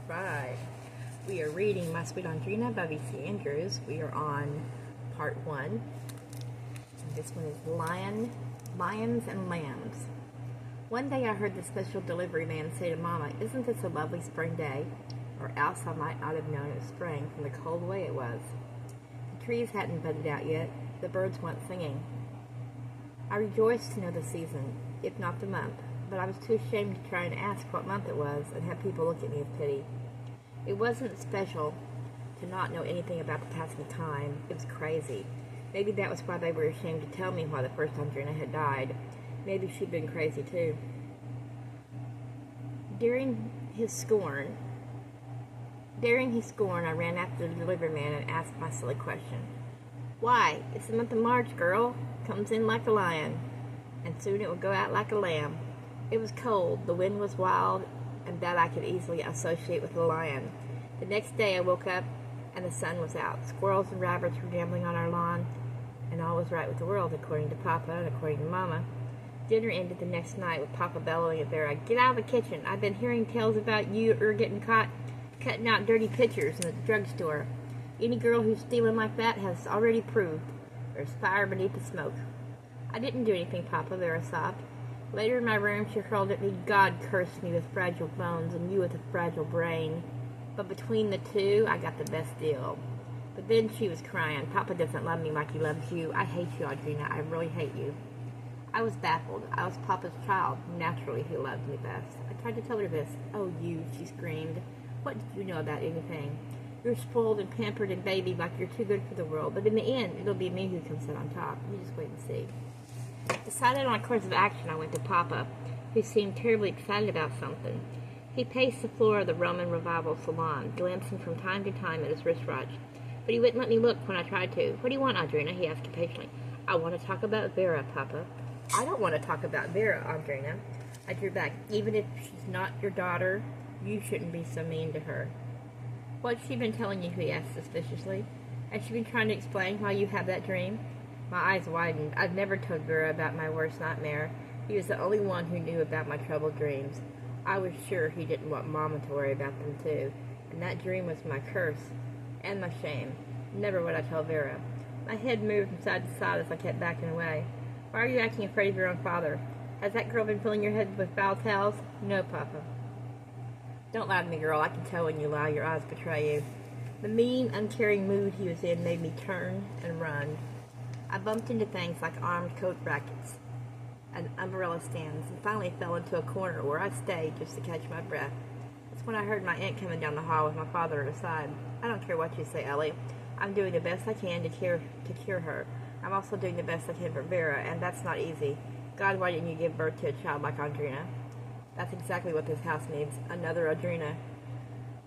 Right. We are reading My Sweet Audrina by v.c.andrews. We are on part 1. And this one is Lions and Lambs. One day I heard the special delivery man say to Mama, "Isn't this a lovely spring day?" Or else I might not have known it was spring from the cold way it was. The trees hadn't budded out yet. The birds weren't singing. I rejoiced to know the season, if not the month, but I was too ashamed to try and ask what month it was and have people look at me with pity. It wasn't special to not know anything about the passing of time. It was crazy. Maybe that was why they were ashamed to tell me why the first Audrina had died. Maybe she'd been crazy too. During his scorn, I ran after the delivery man and asked my silly question. "Why, it's the month of March, girl. Comes in like a lion, and soon it will go out like a lamb." It was cold, the wind was wild, and that I could easily associate with a lion. The next day I woke up, and the sun was out. Squirrels and rabbits were gambling on our lawn, and all was right with the world, according to Papa and according to Mama. Dinner ended the next night with Papa bellowing at Vera, "Get out of the kitchen. I've been hearing tales about you getting caught cutting out dirty pictures in the drugstore. Any girl who's stealing like that has already proved there's fire beneath the smoke." "I didn't do anything, Papa," Vera sobbed. Later in my room, she hurled at me, "God cursed me with fragile bones and you with a fragile brain. But between the two, I got the best deal." But then she was crying, "Papa doesn't love me like he loves you. I hate you, Audrina. I really hate you." I was baffled. I was Papa's child. Naturally, he loved me best. I tried to tell her this. "Oh, you," she screamed. "What did you know about anything? You're spoiled and pampered and babied like you're too good for the world. But in the end, it'll be me who comes out on top. You just wait and see." Decided on a course of action, I went to Papa, who seemed terribly excited about something. He paced the floor of the Roman Revival salon, glancing from time to time at his wristwatch. But he wouldn't let me look when I tried to. "What do you want, Audrina?" he asked impatiently. "I want to talk about Vera, Papa." "I don't want to talk about Vera, Audrina." I drew back. "Even if she's not your daughter, you shouldn't be so mean to her." "What's she been telling you?" he asked suspiciously. "Has she been trying to explain why you have that dream?" My eyes widened. I'd never told Vera about my worst nightmare. He was the only one who knew about my troubled dreams. I was sure he didn't want Mama to worry about them too. And that dream was my curse and my shame. Never would I tell Vera. My head moved from side to side as I kept backing away. "Why are you acting afraid of your own father? Has that girl been filling your head with foul tales?" "No, Papa." "Don't lie to me, girl. I can tell when you lie. Your eyes betray you." The mean, uncaring mood he was in made me turn and run. I bumped into things like armed coat brackets and umbrella stands, and finally fell into a corner where I stayed just to catch my breath. That's when I heard my aunt coming down the hall with my father at her side. "I don't care what you say, Ellie. I'm doing the best I can to cure her. I'm also doing the best I can for Vera, and that's not easy. God, why didn't you give birth to a child like Audrina?" "That's exactly what this house needs, another Audrina."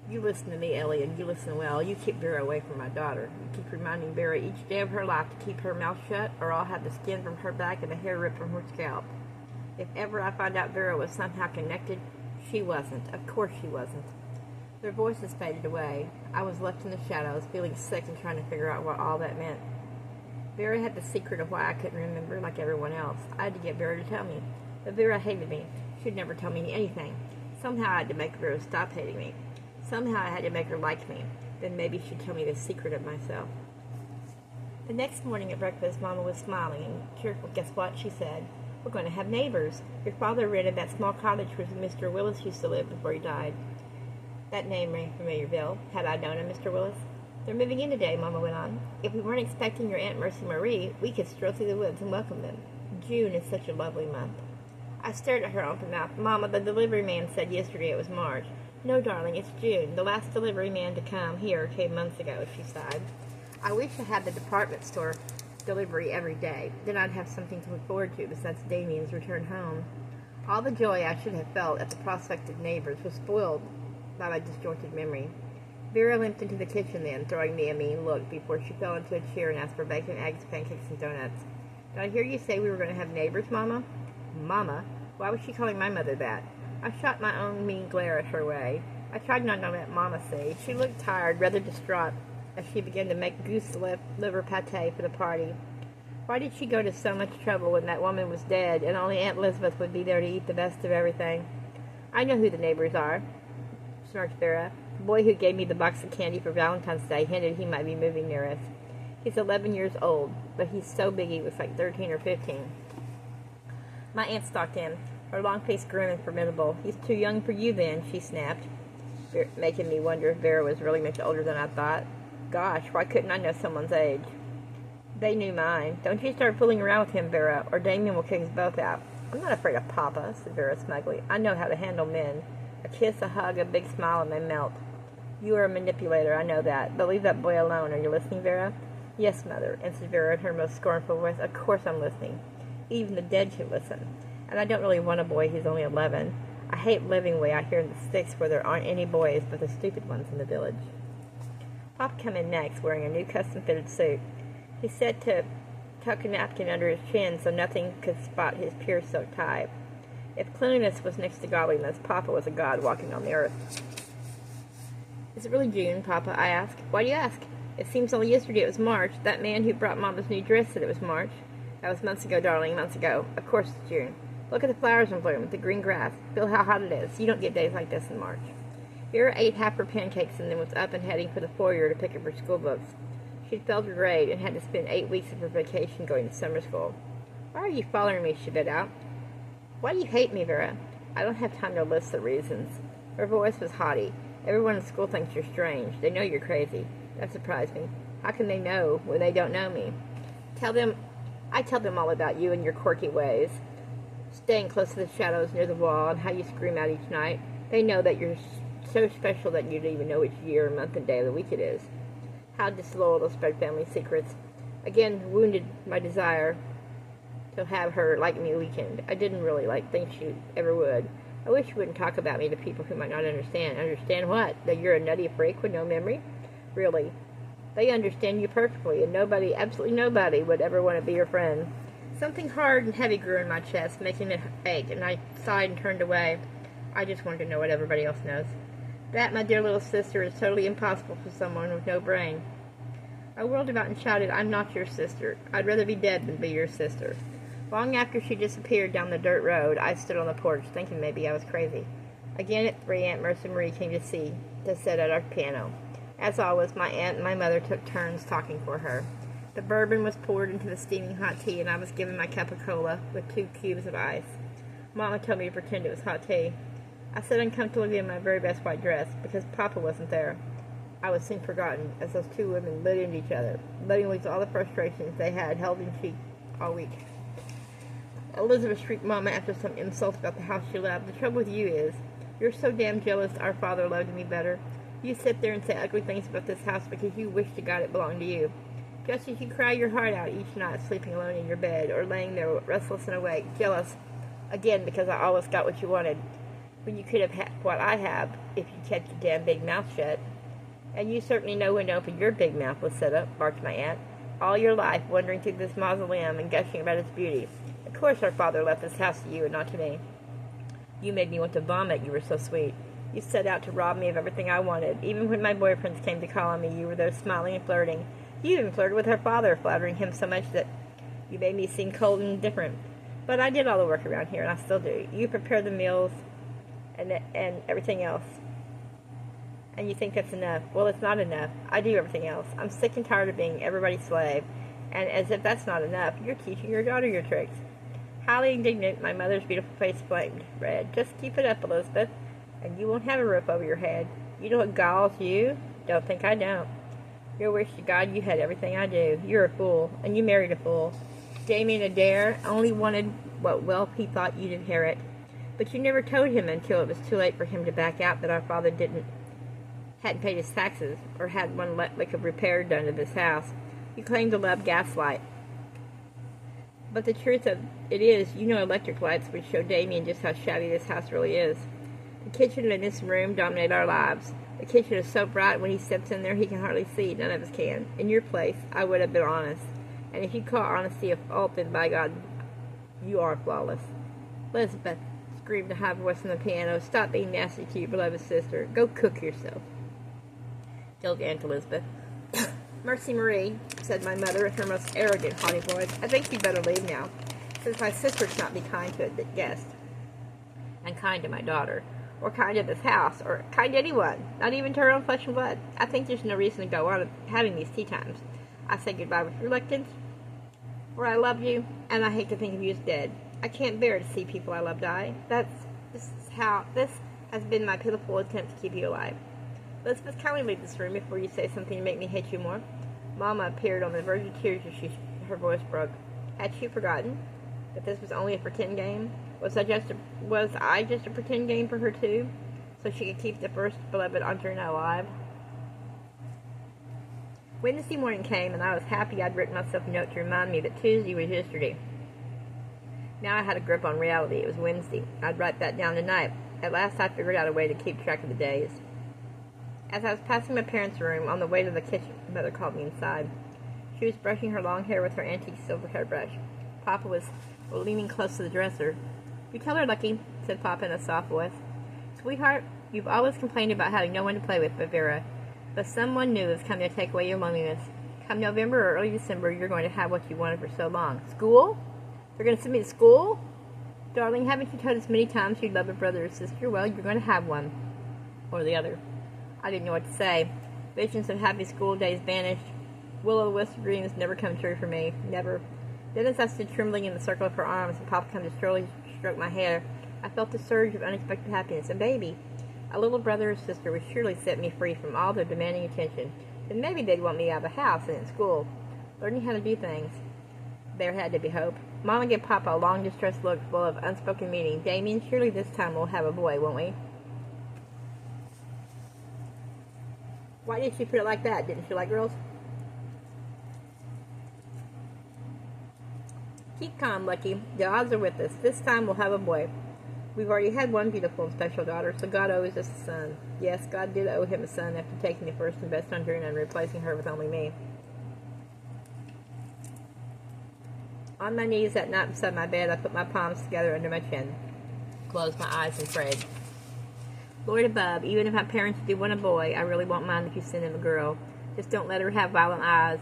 "You listen to me, Ellie, and you listen well. You keep Vera away from my daughter. You keep reminding Vera each day of her life to keep her mouth shut, or I'll have the skin from her back and the hair ripped from her scalp. If ever I find out Vera was somehow connected, she wasn't. Of course she wasn't." Their voices faded away. I was left in the shadows, feeling sick and trying to figure out what all that meant. Vera had the secret of why I couldn't remember like everyone else. I had to get Vera to tell me. But Vera hated me. She'd never tell me anything. Somehow I had to make Vera stop hating me. Somehow I had to make her like me. Then maybe she'd tell me the secret of myself. The next morning at breakfast, Mama was smiling and cheerful. "Guess what?" she said. "We're going to have neighbors. Your father rented that small cottage where Mr. Willis used to live before he died." That name rang familiar, Bill. Had I known him, Mr. Willis? "They're moving in today," Mama went on. "If we weren't expecting your Aunt Mercy Marie, we could stroll through the woods and welcome them. June is such a lovely month." I stared at her open mouth. "Mama, the delivery man said yesterday it was March." "No, darling, it's June. The last delivery man to come here came months ago," she sighed. "I wish I had the department store delivery every day. Then I'd have something to look forward to besides Damien's return home." All the joy I should have felt at the prospect of neighbors was spoiled by my disjointed memory. Vera limped into the kitchen then, throwing me a mean look before she fell into a chair and asked for bacon, eggs, pancakes, and donuts. "Did I hear you say we were going to have neighbors, Mama?" Mama? Why was she calling my mother that? I shot my own mean glare at her way. I tried not to let Mama see. She looked tired, rather distraught, as she began to make goose liver pate for the party. Why did she go to so much trouble when that woman was dead and only Aunt Elizabeth would be there to eat the best of everything? "I know who the neighbors are," smirked Vera. The boy who gave me the box of candy for Valentine's Day hinted he might be moving near us. He's 11 years old, but he's so big he looks like 13 or 15. My aunt stalked in, her long face grim and formidable. He's too young for you then, she snapped, making me wonder if Vera was really much older than I thought. Gosh, why couldn't I know someone's age? They knew mine. Don't you start fooling around with him, Vera, or Damien will kick us both out. I'm not afraid of Papa, said Vera smugly. I know how to handle men. A kiss, a hug, a big smile, and they melt. You are a manipulator, I know that, but leave that boy alone. Are you listening, Vera? Yes, Mother, answered Vera in her most scornful voice. Of course I'm listening. Even the dead should listen. And I don't really want a boy who's only 11. I hate living way out here in the sticks where there aren't any boys but the stupid ones in the village. Pop came in next, wearing a new custom-fitted suit. He said to tuck a napkin under his chin so nothing could spot his pure-soaked tie. If cleanliness was next to godliness, Papa was a god walking on the earth. Is it really June, Papa? I asked. Why do you ask? It seems only yesterday it was March. That man who brought Mama's new dress said it was March. That was months ago, darling, months ago. Of course it's June. Look at the flowers in bloom, the green grass. Feel how hot it is. You don't get days like this in March. Vera ate half her pancakes and then was up and heading for the foyer to pick up her school books. She'd failed her grade and had to spend 8 weeks of her vacation going to summer school. Why are you following me? She bit out. Why do you hate me, Vera? I don't have time to list the reasons. Her voice was haughty. Everyone in school thinks you're strange. They know you're crazy. That surprised me. How can they know when they don't know me? I tell them all about you and your quirky ways. Staying close to the shadows near the wall and how you scream out each night. They know that you're so special that you don't even know which year, month, and day of the week it is. How disloyal to spread family secrets. Again, wounded my desire to have her like me weakened. I didn't really think she ever would. I wish you wouldn't talk about me to people who might not understand. Understand what? That you're a nutty freak with no memory? Really. They understand you perfectly, and nobody, absolutely nobody, would ever want to be your friend. Something hard and heavy grew in my chest, making it ache, and I sighed and turned away. I just wanted to know what everybody else knows. That, my dear little sister, is totally impossible for someone with no brain. I whirled about and shouted, I'm not your sister. I'd rather be dead than be your sister. Long after she disappeared down the dirt road, I stood on the porch, thinking maybe I was crazy. Again at 3, Aunt Mercy Marie came to sit at our piano. As always, my aunt and my mother took turns talking for her. The bourbon was poured into the steaming hot tea, and I was given my cup of cola with 2 cubes of ice. Mama told me to pretend it was hot tea. I sat uncomfortably in my very best white dress, because Papa wasn't there. I was soon forgotten, as those 2 women lit into each other, letting loose all the frustrations they had held in cheek all week. Elizabeth shrieked Mama after some insults about the house she loved. The trouble with you is, you're so damn jealous our father loved me better. You sit there and say ugly things about this house because you wish to God it belonged to you. Just as you cry your heart out each night sleeping alone in your bed or laying there restless and awake, jealous, again because I always got what you wanted, when you could have had what I have if you kept your damn big mouth shut. And you certainly know when to open your big mouth was set up, barked my aunt. All your life wandering through this mausoleum and gushing about its beauty. Of course our father left this house to you and not to me. You made me want to vomit, you were so sweet. You set out to rob me of everything I wanted. Even when my boyfriends came to call on me, you were there smiling and flirting. You even flirted with her father, flattering him so much that you made me seem cold and indifferent. But I did all the work around here, and I still do. You prepared the meals and everything else. And you think that's enough. Well, it's not enough. I do everything else. I'm sick and tired of being everybody's slave. And as if that's not enough, you're teaching your daughter your tricks. Highly indignant, my mother's beautiful face flamed red. Just keep it up, Elizabeth, and you won't have a roof over your head. You know what galls you? Don't think I don't. You wish to God you had everything I do. You're a fool, and you married a fool. Damien Adair only wanted what wealth he thought you'd inherit. But you never told him until it was too late for him to back out that our father hadn't paid his taxes, or had one lick of repair done to this house. You claimed to love gaslight. But the truth of it is, you know electric lights would show Damien just how shabby this house really is. The kitchen and this room dominate our lives. The kitchen is so bright when he steps in there he can hardly see. None of us can. In your place, I would have been honest. And if you call honesty a fault, then by God, you are flawless. Elizabeth screamed a high voice on the piano. Stop being nasty to your beloved sister. Go cook yourself. Yelled Aunt Elizabeth. Mercy Marie, said my mother with her most arrogant, haughty voice, I think you'd better leave now, since my sister cannot be kind to a guest, and kind to my daughter. or kind of this house, or kind to anyone, not even to her own flesh and blood. I think there's no reason to go on having these tea times. I say goodbye with reluctance, for I love you, and I hate to think of you as dead. I can't bear to see people I love die. This has been my pitiful attempt to keep you alive. Elizabeth, kindly leave this room before you say something to make me hate you more. Mama appeared on the verge of tears as her voice broke. Had she forgotten that this was only a pretend game? Was I just a pretend game for her too, so she could keep the first beloved Audrina alive? Wednesday morning came, and I was happy I'd written myself a note to remind me that Tuesday was yesterday. Now I had a grip on reality. It was Wednesday. I'd write that down tonight. At last I figured out a way to keep track of the days. As I was passing my parents' room on the way to the kitchen, Mother called me inside. She was brushing her long hair with her antique silver hairbrush. Papa was leaning close to the dresser. "You tell her, Lucky," said Papa in a soft voice. "Sweetheart, you've always complained about having no one to play with but Vera. But someone new is coming to take away your loneliness. Come November or early December, you're going to have what you wanted for so long. School? They're going to send me to school? Darling, haven't you told us many times you'd love a brother or sister? Well, you're going to have one. Or the other." I didn't know what to say. Visions of happy school days vanished. Will-o'-the-wisp dreams never come true for me. Never. Then as I stood trembling in the circle of her arms and Papa came to slowly stroke my hair, I felt a surge of unexpected happiness. A baby. A little brother or sister would surely set me free from all their demanding attention. Then maybe they'd want me out of the house and in school, learning how to do things. There had to be hope. Mama gave Papa a long, distressed look full of unspoken meaning. "Damien, surely this time we'll have a boy, won't we?" Why did she put it like that? Didn't she like girls? "Keep calm, Lucky. The odds are with us. This time we'll have a boy. We've already had one beautiful and special daughter, so God owes us a son." Yes, God did owe him a son after taking the first and best Audrina and replacing her with only me. On my knees that night beside my bed, I put my palms together under my chin, closed my eyes, and prayed. "Lord above, even if my parents do want a boy, I really won't mind if you send him a girl. Just don't let her have violet eyes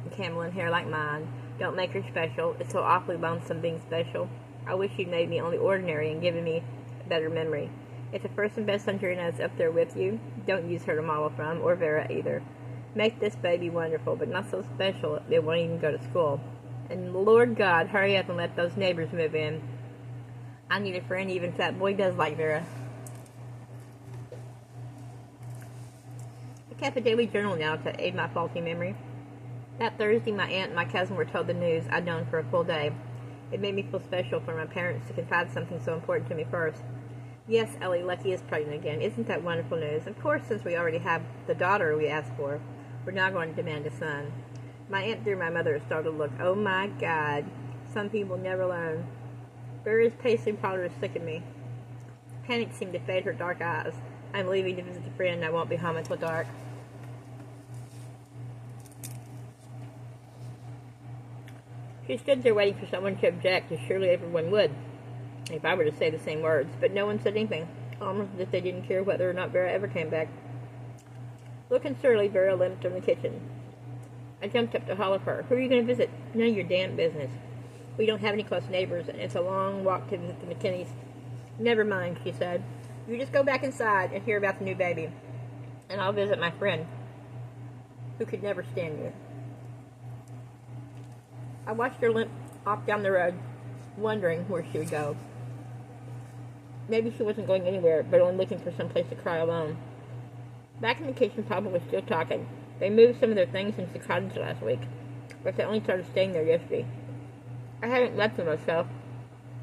and camelin hair like mine. Don't make her special. It's so awfully lonesome being special. I wish you'd made me only ordinary and given me a better memory. If the first and best Audrina is up there with you, don't use her to model from, or Vera either. Make this baby wonderful, but not so special they won't even go to school. And Lord God, hurry up and let those neighbors move in. I need a friend even if that boy does like Vera." I kept a daily journal now to aid my faulty memory. That Thursday, my aunt and my cousin were told the news I'd known for a full day. It made me feel special for my parents to confide something so important to me first. "Yes, Ellie, Lucky is pregnant again. Isn't that wonderful news? Of course, since we already have the daughter we asked for, we're now going to demand a son." My aunt threw my mother a startled look. "Oh my God, some people never learn." Vera's pastry parlor sickened me. Panic seemed to fade her dark eyes. "I'm leaving to visit a friend. I won't be home until dark." She stood there waiting for someone to object, as surely everyone would, if I were to say the same words, but no one said anything, almost as if they didn't care whether or not Vera ever came back. Looking surly, Vera limped from the kitchen. I jumped up to holler for her. "Who are you going to visit?" "None of your damn business. We don't have any close neighbors, and it's a long walk to visit the McKinneys." "Never mind," she said. "You just go back inside and hear about the new baby, and I'll visit my friend, who could never stand you." I watched her limp off down the road, wondering where she would go. Maybe she wasn't going anywhere, but only looking for some place to cry alone. Back in the kitchen, Papa was still talking. They moved some of their things into the cottage last week, but they only started staying there yesterday. I haven't left them myself,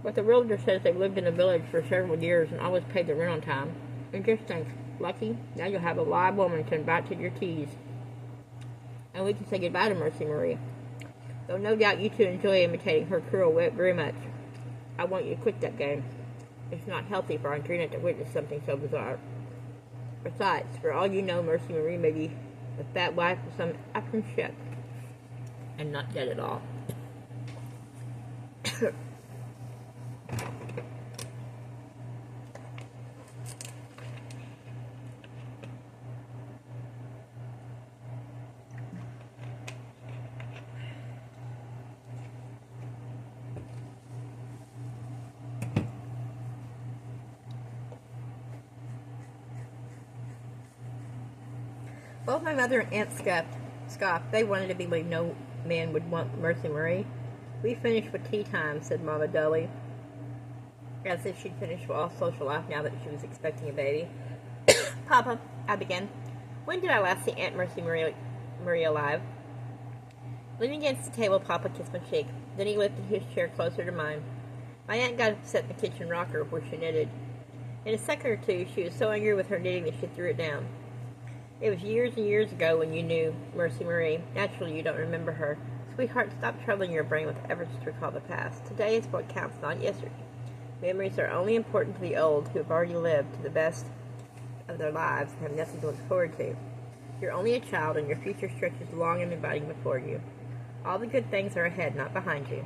but the realtor says they've lived in the village for several years and always paid the rent on time. And just think, Lucky, now you'll have a live woman to invite to your teas. And we can say goodbye to Mercy Marie. Though no doubt you two enjoy imitating her cruel wit very much. I want you to quit that game. It's not healthy for Audrina to witness something so bizarre. Besides, for all you know, Mercy Marie may be the fat wife of some African chef, and not dead at all. Both my mother and aunt scoffed. They wanted to believe no man would want Mercy Marie. We finished with tea time, said Mama dully, as if she'd finished with all social life now that she was expecting a baby. Papa, I began, when did I last see Aunt Mercy Marie alive? Leaning against the table, Papa kissed my cheek. Then he lifted his chair closer to mine. My aunt got upset in the kitchen rocker where she knitted. In a second or two, she was so angry with her knitting that she threw it down. It was years and years ago when you knew Mercy Marie. Naturally, you don't remember her. Sweetheart, stop troubling your brain with efforts to recall the past. Today is what counts, not yesterday. Memories are only important to the old who have already lived to the best of their lives and have nothing to look forward to. You're only a child, and your future stretches long and inviting before you. All the good things are ahead, not behind you.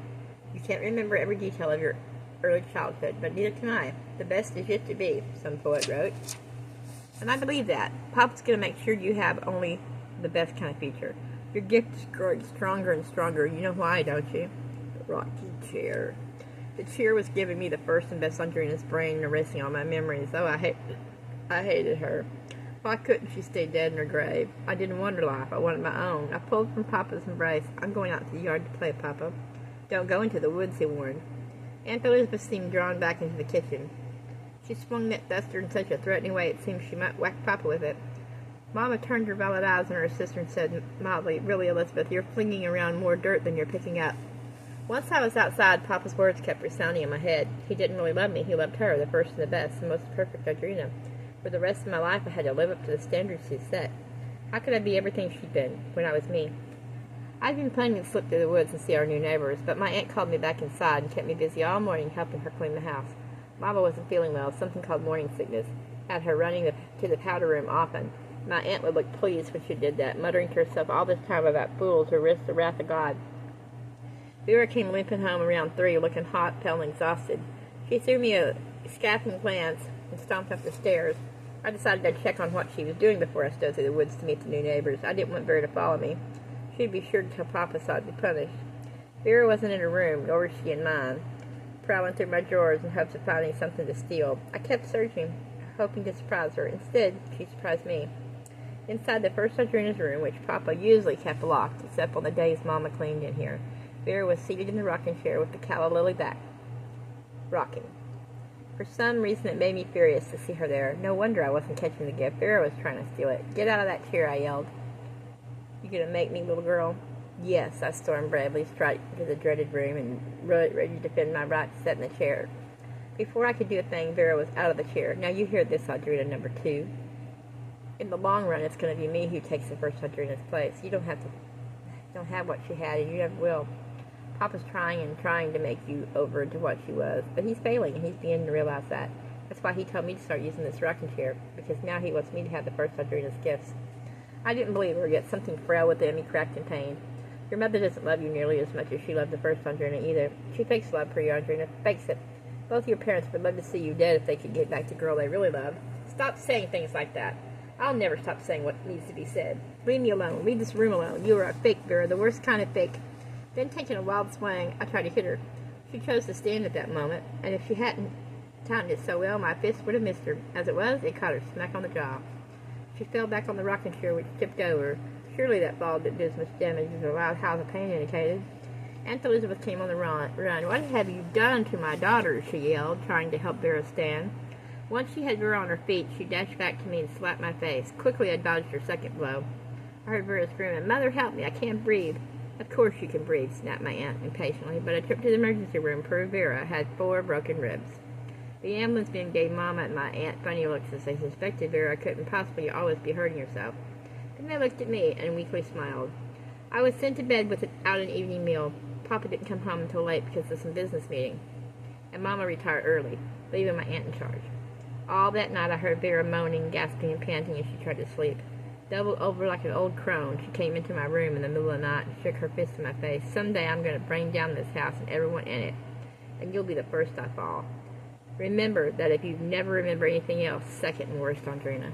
You can't remember every detail of your early childhood, but neither can I. The best is yet to be, some poet wrote. And I believe that. Papa's going to make sure you have only the best kind of future. Your gift is growing stronger and stronger. You know why, don't you? The rocky chair. The chair was giving me the first and best Audrina's brain and erasing all my memories. Oh, I hated her. Why couldn't she stay dead in her grave? I didn't want her life. I wanted my own. I pulled from Papa's embrace. I'm going out to the yard to play, Papa. Don't go into the woods, he warned. Aunt Elizabeth seemed drawn back into the kitchen. She swung that duster in such a threatening way it seemed she might whack Papa with it. Mama turned her violet eyes on her sister and said mildly, really, Elizabeth, you're flinging around more dirt than you're picking up. Once I was outside, Papa's words kept resounding in my head. He didn't really love me. He loved her, the first and the best, the most perfect Audrina. For the rest of my life, I had to live up to the standards she set. How could I be everything she'd been when I was me? I'd been planning to slip through the woods and see our new neighbors, but my aunt called me back inside and kept me busy all morning helping her clean the house. Mama wasn't feeling well, something called morning sickness. Had her running to the powder room often. My aunt would look pleased when she did that, muttering to herself all this time about fools who risk the wrath of God. Vera came limping home around 3, looking hot, pale, and exhausted. She threw me a scathing glance and stomped up the stairs. I decided I'd check on what she was doing before I stole through the woods to meet the new neighbors. I didn't want Vera to follow me. She'd be sure to tell Papa so I'd be punished. Vera wasn't in her room, nor was she in mine, prowling through my drawers in hopes of finding something to steal. I kept searching, hoping to surprise her. Instead, she surprised me. Inside the first Audrina's room, which Papa usually kept locked, except on the days Mama cleaned in here, Vera was seated in the rocking chair with the calla lily back, rocking. For some reason, it made me furious to see her there. No wonder I wasn't catching the gift. Vera was trying to steal it. Get out of that chair, I yelled. You gonna make me, little girl? Yes, I stormed bravely, straight into the dreaded room and ready to defend my right to sit in the chair. Before I could do a thing, Vera was out of the chair. Now you hear this, Audrina, number 2. In the long run, it's going to be me who takes the first Audrina's place. You don't have what she had, and you never will. Papa's trying and trying to make you over into what she was, but he's failing, and he's beginning to realize that. That's why he told me to start using this rocking chair, because now he wants me to have the first Audrina's gifts. I didn't believe her, yet something frail within me cracked in pain. Your mother doesn't love you nearly as much as she loved the first Audrina either. She fakes love for you, Audrina. Fakes it. Both your parents would love to see you dead if they could get back the girl they really loved. Stop saying things like that. I'll never stop saying what needs to be said. Leave me alone. Leave this room alone. You are a fake, Vera, the worst kind of fake. Then, taking a wild swing, I tried to hit her. She chose to stand at that moment, and if she hadn't timed it so well, my fist would have missed her. As it was, it caught her smack on the jaw. She fell back on the rocking chair, which tipped over. Surely that fall didn't do as much damage as a loud howl of pain indicated. Aunt Elizabeth came on the run. What have you done to my daughter? She yelled, trying to help Vera stand. Once she had Vera on her feet, she dashed back to me and slapped my face. Quickly, I dodged her second blow. I heard Vera screaming, Mother, help me, I can't breathe. Of course you can breathe, snapped my aunt impatiently, but a trip to the emergency room proved Vera had 4 broken ribs. The ambulance men gave Mama and my aunt funny looks as they suspected Vera couldn't possibly always be hurting herself. Then they looked at me and weakly smiled. I was sent to bed without an evening meal. Papa didn't come home until late because of some business meeting, and Mama retired early, leaving my aunt in charge. All that night I heard Vera moaning, gasping, and panting as she tried to sleep. Doubled over like an old crone, she came into my room in the middle of the night and shook her fist in my face. Someday I'm going to bring down this house and everyone in it, and you'll be the first I fall. Remember that if you never remember anything else, second and worst, Audrina.